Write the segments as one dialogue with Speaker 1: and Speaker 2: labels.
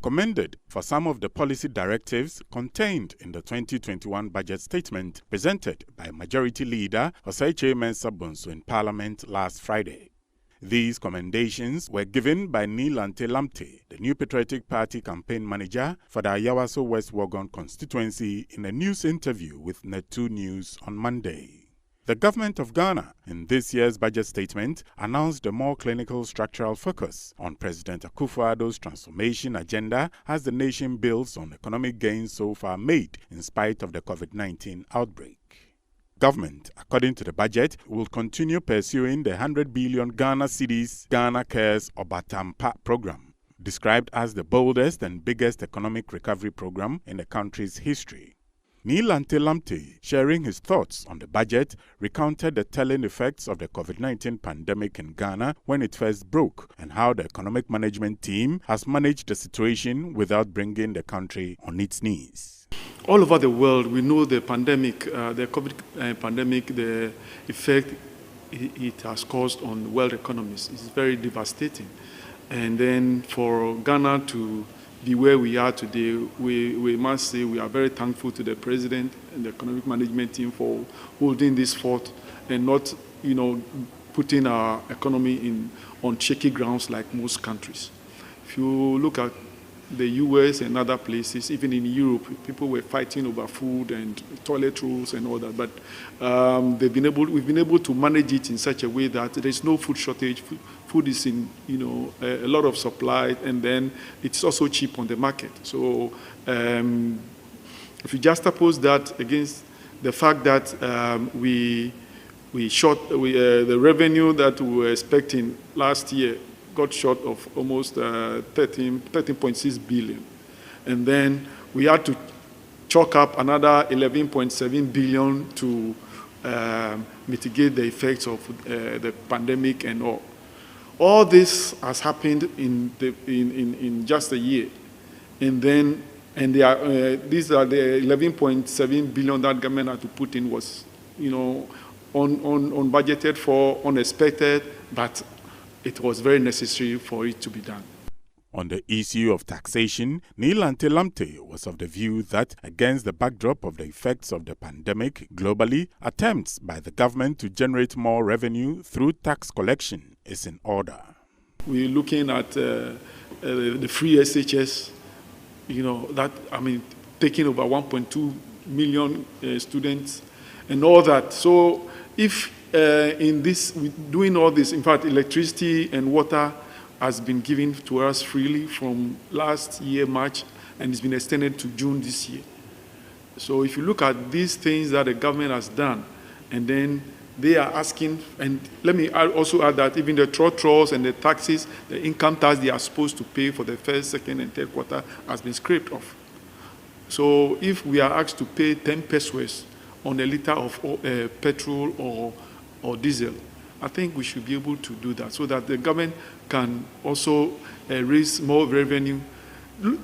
Speaker 1: commended for some of the policy directives contained in the 2021 budget statement presented by Majority Leader Osei Mensah Bonsu in Parliament last Friday. These commendations were given by Nilante Lamte, the New Patriotic Party campaign manager for the Ayawaso West Wuogon constituency, in a news interview with NET2 News on Monday. The government of Ghana, in this year's budget statement, announced a more clinical structural focus on President Akufo-Addo's transformation agenda as the nation builds on economic gains so far made in spite of the COVID-19 outbreak. Government, according to the budget, will continue pursuing the 100 billion Ghana cedis Ghana Cares Obatampa program, described as the boldest and biggest economic recovery program in the country's history. Nilante Lamte, sharing his thoughts on the budget, recounted the telling effects of the COVID-19 pandemic in Ghana when it first broke and how the economic management team has managed the situation without bringing the country on its knees.
Speaker 2: All over the world, we know the pandemic, the COVID pandemic, the effect it has caused on world economies is very devastating. And then for Ghana to be where we are today, we must say we are very thankful to the president and the economic management team for holding this fort and not, putting our economy on shaky grounds like most countries. If you look at the US and other places, even in Europe, people were fighting over food and toilet rolls and all that. But we've been able to manage it in such a way that there's no food shortage. Food is in, a lot of supply, and then it's also cheap on the market. So if you juxtapose that against the fact that the revenue that we were expecting last year got short of almost 13.6 billion. And then we had to chalk up another 11.7 billion to mitigate the effects of the pandemic and all. All this has happened in just a year. And then these are the 11.7 billion that government had to put in was, unbudgeted for, unexpected, but it was very necessary for it to be done.
Speaker 1: On the issue of taxation, Nilante Lamte was of the view that, against the backdrop of the effects of the pandemic globally, attempts by the government to generate more revenue through tax collection is in order.
Speaker 2: We're looking at the free SHS, taking over 1.2 million students and all that. So if doing all this, in fact, electricity and water has been given to us freely from last year, March, and it's been extended to June this year. So if you look at these things that the government has done, and then they are asking, and let me also add that even the trolls and the taxes, the income tax they are supposed to pay for the first, second, and third quarter has been scraped off. So if we are asked to pay 10 pesos on a liter of petrol or diesel, I think we should be able to do that so that the government can also raise more revenue.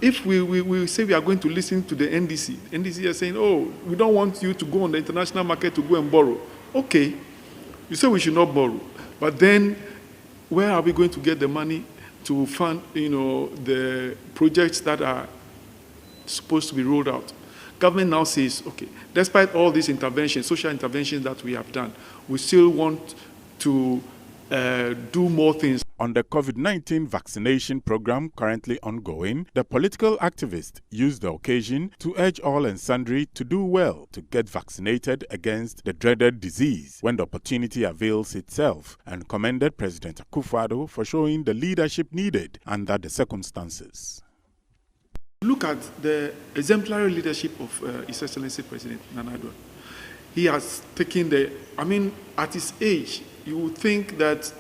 Speaker 2: If we say we are going to listen to the NDC is saying, oh, we don't want you to go on the international market to go and borrow. Okay, you say we should not borrow, but then where are we going to get the money to fund, the projects that are supposed to be rolled out? Government now says, okay, despite all these interventions, social interventions that we have done, we still want to do more things.
Speaker 1: On the COVID-19 vaccination program currently ongoing, the political activist used the occasion to urge all and sundry to do well to get vaccinated against the dreaded disease when the opportunity avails itself, and commended President Akufo-Addo for showing the leadership needed under the circumstances.
Speaker 2: Look at the exemplary leadership of His Excellency President Nana Addo. He has taken at his age, you would think that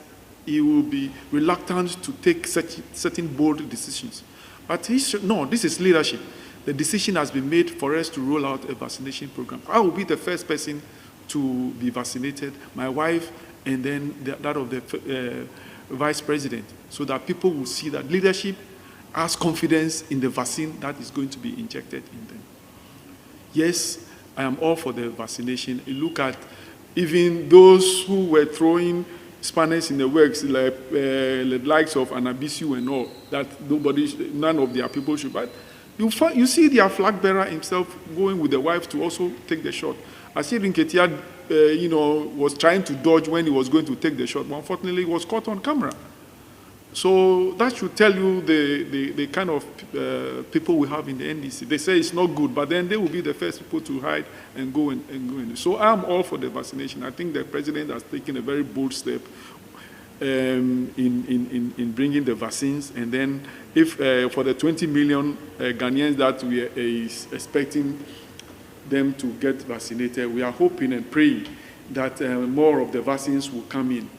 Speaker 2: he will be reluctant to take certain bold decisions. But no, this is leadership. The decision has been made for us to roll out a vaccination program. I will be the first person to be vaccinated, my wife, and then that of the vice president, so that people will see that leadership has confidence in the vaccine that is going to be injected in them. Yes, I am all for the vaccination. You look at even those who were throwing spanners in the works, like the likes of Anabisu and all, that none of their people should. But you see their flag bearer himself going with the wife to also take the shot. I see Ketia, was trying to dodge when he was going to take the shot, but unfortunately he was caught on camera. So that should tell you the kind of people we have in the NDC. They say it's not good, but then they will be the first people to hide and go in. So I'm all for the vaccination. I think the president has taken a very bold step in bringing the vaccines. And then if for the 20 million Ghanaians that we are expecting them to get vaccinated, we are hoping and praying that more of the vaccines will come in.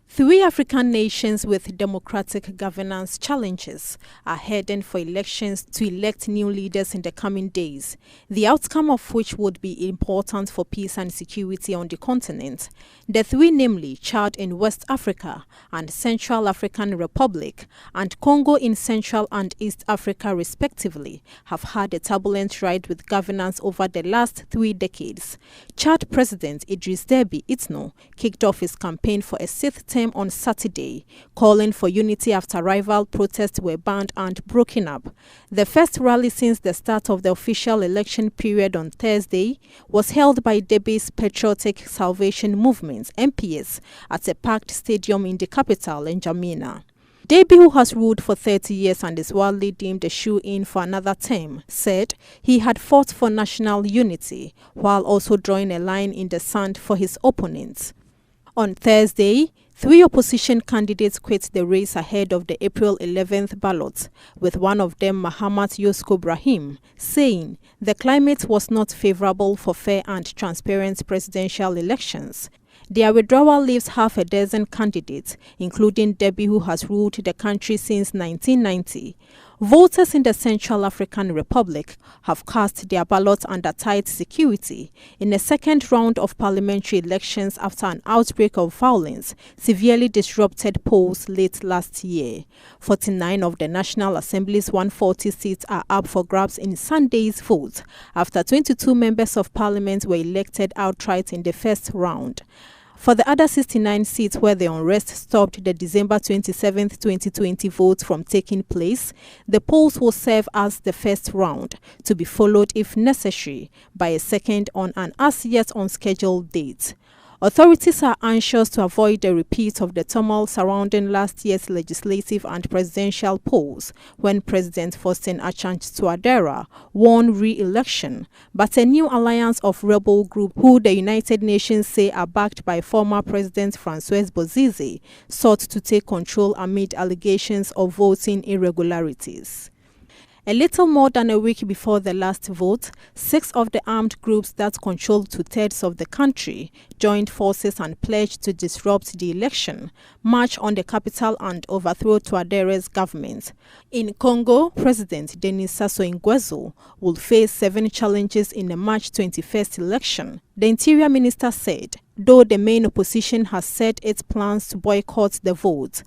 Speaker 3: 3 African nations with democratic governance challenges are heading for elections to elect new leaders in the coming days, the outcome of which would be important for peace and security on the continent. The 3, namely Chad in West Africa and Central African Republic and Congo in Central and East Africa respectively, have had a turbulent ride with governance over the last 3 decades. Chad President Idriss Déby Itno kicked off his campaign for a 6th term on Saturday, calling for unity after rival protests were banned and broken up. The first rally since the start of the official election period on Thursday was held by Déby's Patriotic Salvation Movement, MPS, at a packed stadium in the capital, N'Djamena. Déby, who has ruled for 30 years and is widely deemed a shoe-in for another term, said he had fought for national unity while also drawing a line in the sand for his opponents. On Thursday, 3 opposition candidates quit the race ahead of the April 11th ballot, with one of them, Mahamat Yosko Brahim, saying the climate was not favorable for fair and transparent presidential elections. Their withdrawal leaves half a dozen candidates, including Déby, who has ruled the country since 1990. Voters in the Central African Republic have cast their ballots under tight security in a second round of parliamentary elections after an outbreak of violence severely disrupted polls late last year. 49 of the National Assembly's 140 seats are up for grabs in Sunday's vote after 22 members of parliament were elected outright in the first round. For the other 69 seats where the unrest stopped the December 27, 2020 vote from taking place, the polls will serve as the first round, to be followed if necessary by a second on an as-yet unscheduled date. Authorities are anxious to avoid a repeat of the turmoil surrounding last year's legislative and presidential polls when President Faustin Archange Touadera won re-election, but a new alliance of rebel groups who the United Nations say are backed by former President Francois Bozize sought to take control amid allegations of voting irregularities. A little more than a week before the last vote, 6 of the armed groups that control 2/3 of the country joined forces and pledged to disrupt the election, march on the capital and overthrow Touadera's government. In Congo, President Denis Sassou Nguesso will face 7 challenges in the March 21st election, the Interior Minister said, though the main opposition has said its plans to boycott the vote.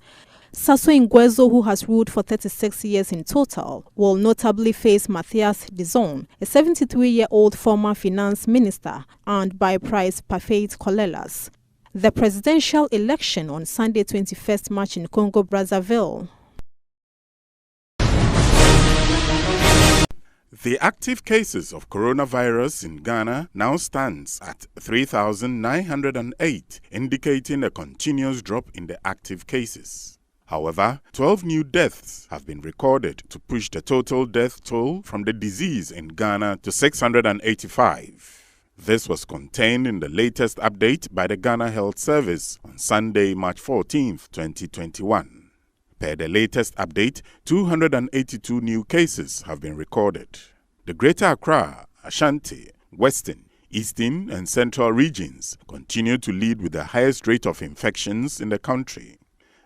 Speaker 3: Sassou Nguesso, who has ruled for 36 years in total, will notably face Mathias Dizon, a 73-year-old former finance minister, and by Price Parfait Colelas. The presidential election on Sunday 21st March in Congo-Brazzaville.
Speaker 1: The active cases of coronavirus in Ghana now stands at 3,908, indicating a continuous drop in the active cases. However, 12 new deaths have been recorded to push the total death toll from the disease in Ghana to 685. This was contained in the latest update by the Ghana Health Service on Sunday, March 14, 2021. Per the latest update, 282 new cases have been recorded. The Greater Accra, Ashanti, Western, Eastern and Central regions continue to lead with the highest rate of infections in the country.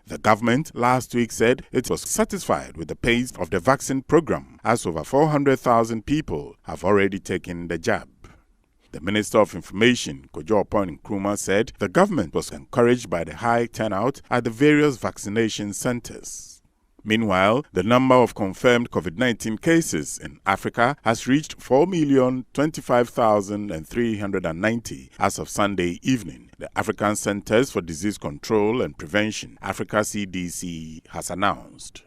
Speaker 1: The government last week said it was satisfied with the pace of the vaccine program, as over 400,000 people have already taken the jab. The Minister of Information, Kojo Oppong Nkrumah, said the government was encouraged by the high turnout at the various vaccination centers. Meanwhile, the number of confirmed COVID-19 cases in Africa has reached 4,025,390 as of Sunday evening, the African Centers for Disease Control and Prevention, Africa CDC, has announced.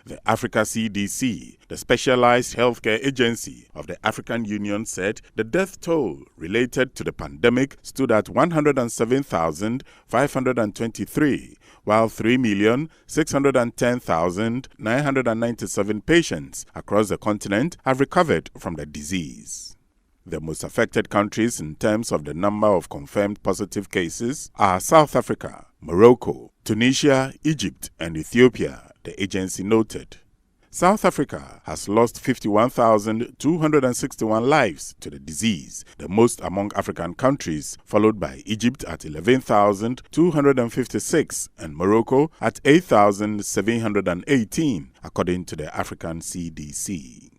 Speaker 1: The Africa CDC, the specialized healthcare agency of the African Union, said the death toll related to the pandemic stood at 107,523, while 3,610,997 patients across the continent have recovered from the disease. The most affected countries in terms of the number of confirmed positive cases are South Africa, Morocco, Tunisia, Egypt, and Ethiopia, the agency noted. South Africa has lost 51,261 lives to the disease, the most among African countries, followed by Egypt at 11,256 and Morocco at 8,718, according to the African CDC.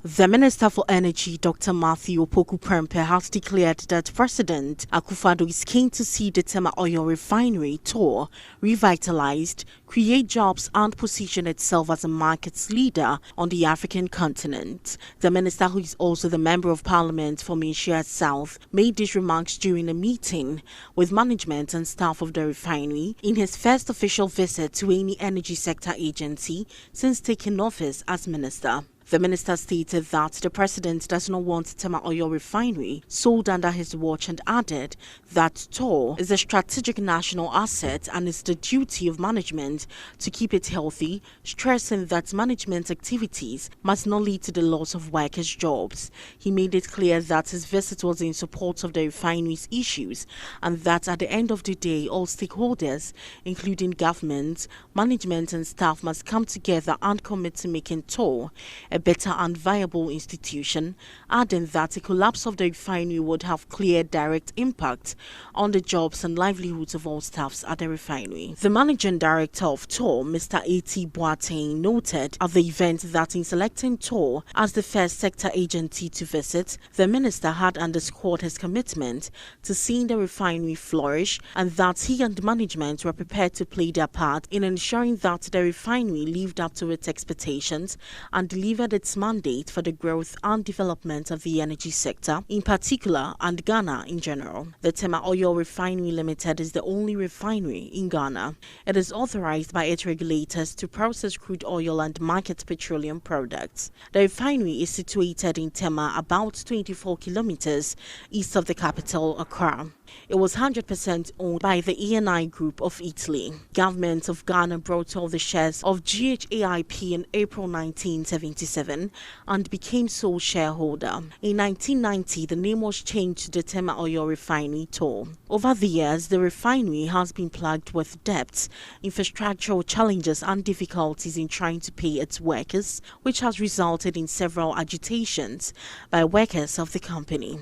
Speaker 4: The Minister for Energy, Dr. Matthew Opoku-Prempeh, has declared that President Akufo-Addo is keen to see the Tema oil refinery tour revitalized, create jobs and position itself as a market leader on the African continent. The minister, who is also the Member of Parliament for Minshiya South, made these remarks during a meeting with management and staff of the refinery in his first official visit to any energy sector agency since taking office as minister. The minister stated that the president does not want Tema oil refinery sold under his watch and added that TOR is a strategic national asset and it's the duty of management to keep it healthy, stressing that management activities must not lead to the loss of workers' jobs. He made it clear that his visit was in support of the refinery's issues and that at the end of the day, all stakeholders, including government, management and staff, must come together and commit to making TOR a better and viable institution, adding that a collapse of the refinery would have clear direct impact on the jobs and livelihoods of all staffs at the refinery. The managing director of TOR, Mr. A.T. Boateng, noted at the event that in selecting TOR as the first sector agency to visit, the minister had underscored his commitment to seeing the refinery flourish and that he and management were prepared to play their part in ensuring that the refinery lived up to its expectations and delivered its mandate for the growth and development of the energy sector in particular and Ghana in general. The Tema Oil Refinery Limited is the only refinery in Ghana. It is authorized by its regulators to process crude oil and market petroleum products. The refinery is situated in Tema, about 24 kilometers east of the capital, Accra. It was 100% owned by the ENI Group of Italy. Government of Ghana brought all the shares of GHAIP in April 1977 and became sole shareholder. In 1990, the name was changed to the Tema Oil Refinery TOR. Over the years, the refinery has been plagued with debts, infrastructural challenges and difficulties in trying to pay its workers, which has resulted in several agitations by workers of the company.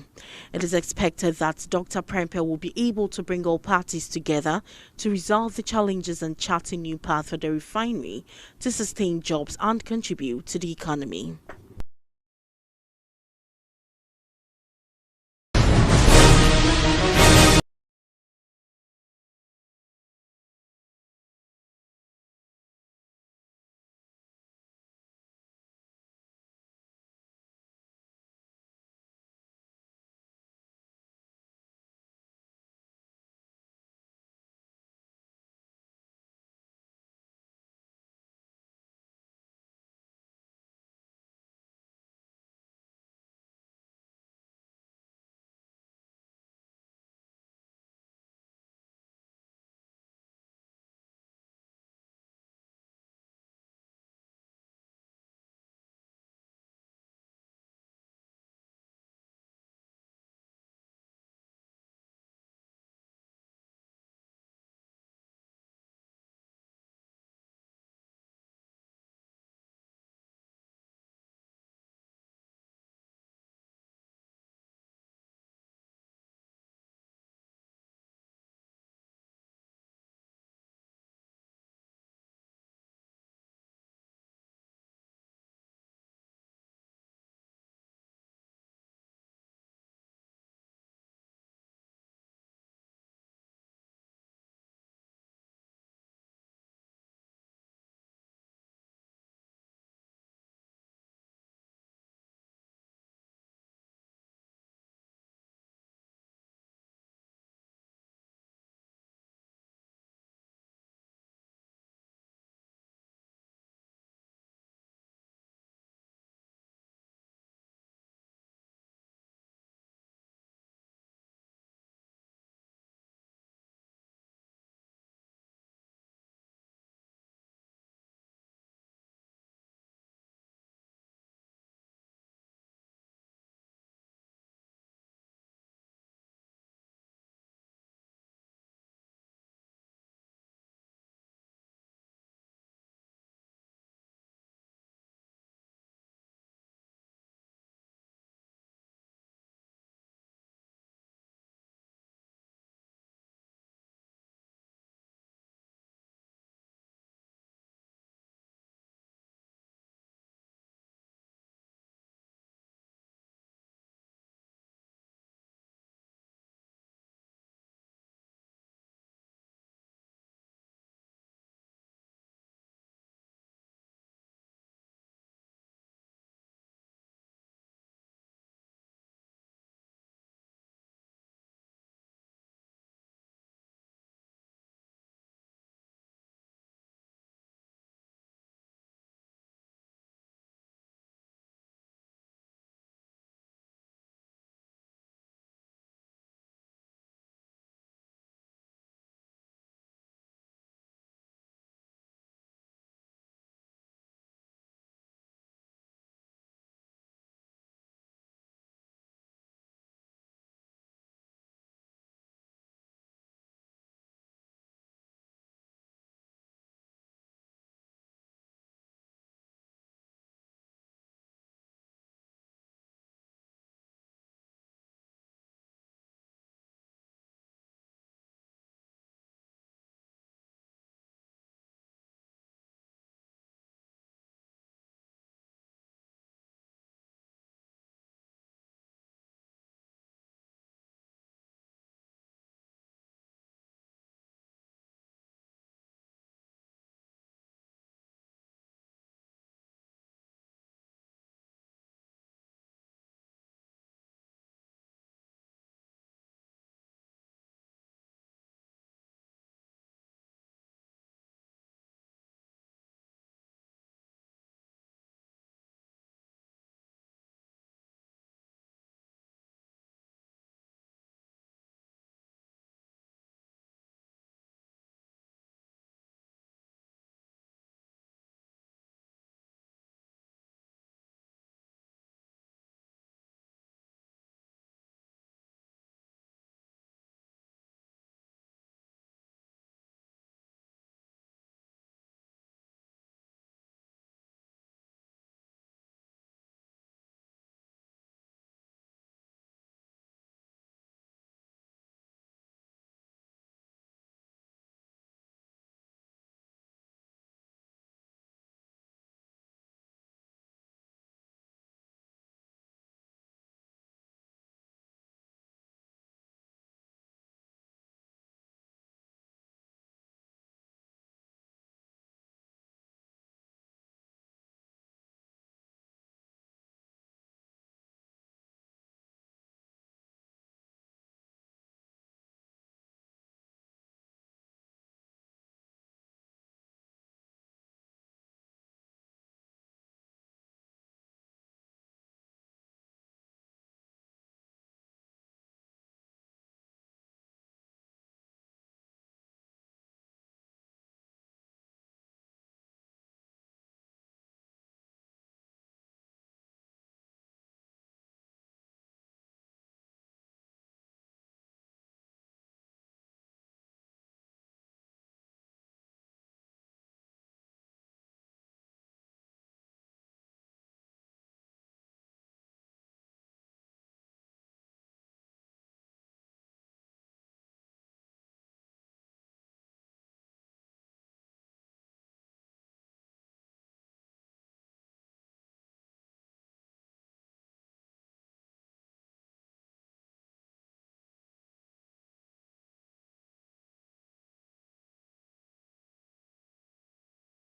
Speaker 4: It is expected that Dr. Prempeh will be able to bring all parties together to resolve the challenges and chart a new path for the refinery to sustain jobs and contribute to the economy.